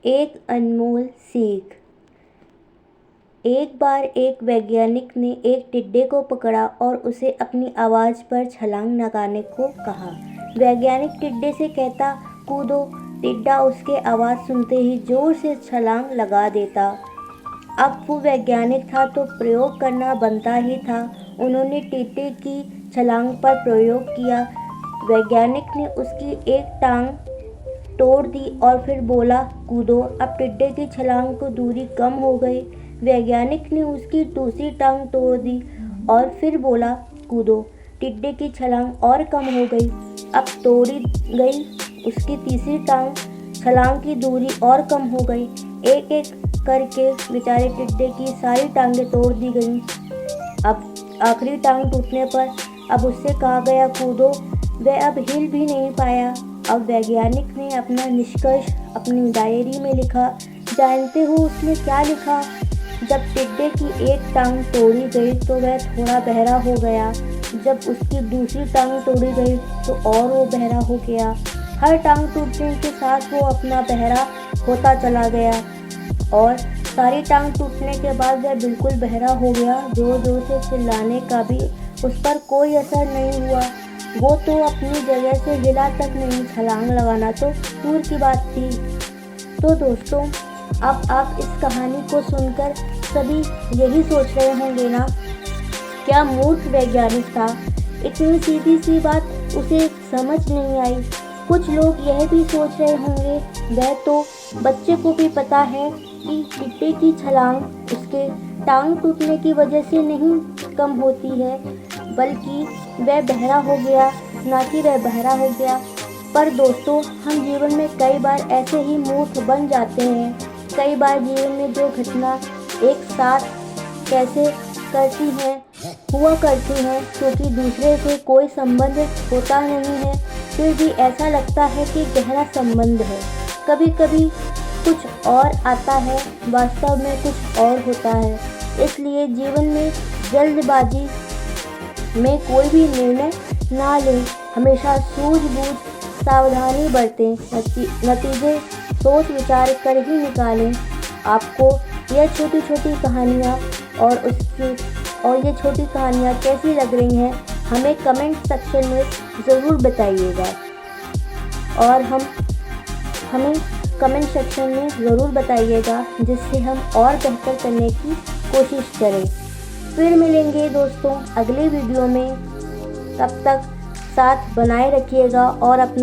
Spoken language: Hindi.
एक अनमोल सीख। एक बार एक वैज्ञानिक ने एक टिड्डे को पकड़ा और उसे अपनी आवाज़ पर छलांग लगाने को कहा। वैज्ञानिक टिड्डे से कहता, कूदो। टिड्डा उसके आवाज़ सुनते ही जोर से छलांग लगा देता। अब वो वैज्ञानिक था तो प्रयोग करना बनता ही था। उन्होंने टिड्डे की छलांग पर प्रयोग किया। वैज्ञानिक ने उसकी एक टांग तोड़ दी और फिर बोला, कूदो। अब टिड्डे की छलांग की दूरी कम हो गई। वैज्ञानिक ने उसकी दूसरी टांग तोड़ दी और फिर बोला, कूदो। टिड्डे की छलांग और कम हो गई। अब तोड़ी गई उसकी तीसरी टांग, छलांग की दूरी और कम हो गई। एक एक करके बेचारे टिड्डे की सारी टांगें तोड़ दी गईं। अब आखिरी टांग टूटने पर अब उससे कहा गया, कूदो। वह अब हिल भी नहीं पाया। अब वैज्ञानिक ने अपना निष्कर्ष अपनी डायरी में लिखा। जानते हो उसने क्या लिखा? जब टिड्डे की एक टांग तोड़ी गई तो वह थोड़ा बहरा हो गया। जब उसकी दूसरी टांग तोड़ी गई तो और वो बहरा हो गया। हर टांग टूटने के साथ वो अपना बहरा होता चला गया और सारी टांग टूटने के बाद वह बिल्कुल बहरा हो गया। जोर जोर से चिल्लाने का भी उस पर कोई असर नहीं हुआ। वो तो अपनी जगह से हिला तक नहीं, छलांग लगाना तो दूर की बात थी। तो दोस्तों, अब आप इस कहानी को सुनकर सभी यही सोच रहे होंगे ना, क्या मूर्ख वैज्ञानिक था, इतनी सीधी सी बात उसे समझ नहीं आई। कुछ लोग यह भी सोच रहे होंगे, वह तो बच्चे को भी पता है कि टिड्डे की छलांग उसके टांग टूटने की वजह से नहीं कम होती है, बल्कि वह बहरा हो गया, ना कि वह बहरा हो गया। पर दोस्तों, हम जीवन में कई बार ऐसे ही मूर्ख बन जाते हैं। कई बार जीवन में जो घटना एक साथ कैसे हुआ करती हैं, क्योंकि दूसरे से कोई संबंध होता नहीं है, फिर भी ऐसा लगता है कि गहरा संबंध है। कभी कभी कुछ और आता है, वास्तव में कुछ और होता है। इसलिए जीवन में जल्दबाजी में कोई भी निर्णय ना लें। हमेशा सूझबूझ सावधानी बरतें। नतीजे सोच विचार कर ही निकालें। आपको यह छोटी छोटी कहानियाँ और ये छोटी कहानियाँ कैसी लग रही हैं, हमें कमेंट सेक्शन में ज़रूर बताइएगा और हमें कमेंट सेक्शन में ज़रूर बताइएगा, जिससे हम और बेहतर करने की कोशिश करें। फिर मिलेंगे दोस्तों अगले वीडियो में। तब तक साथ बनाए रखिएगा और अपना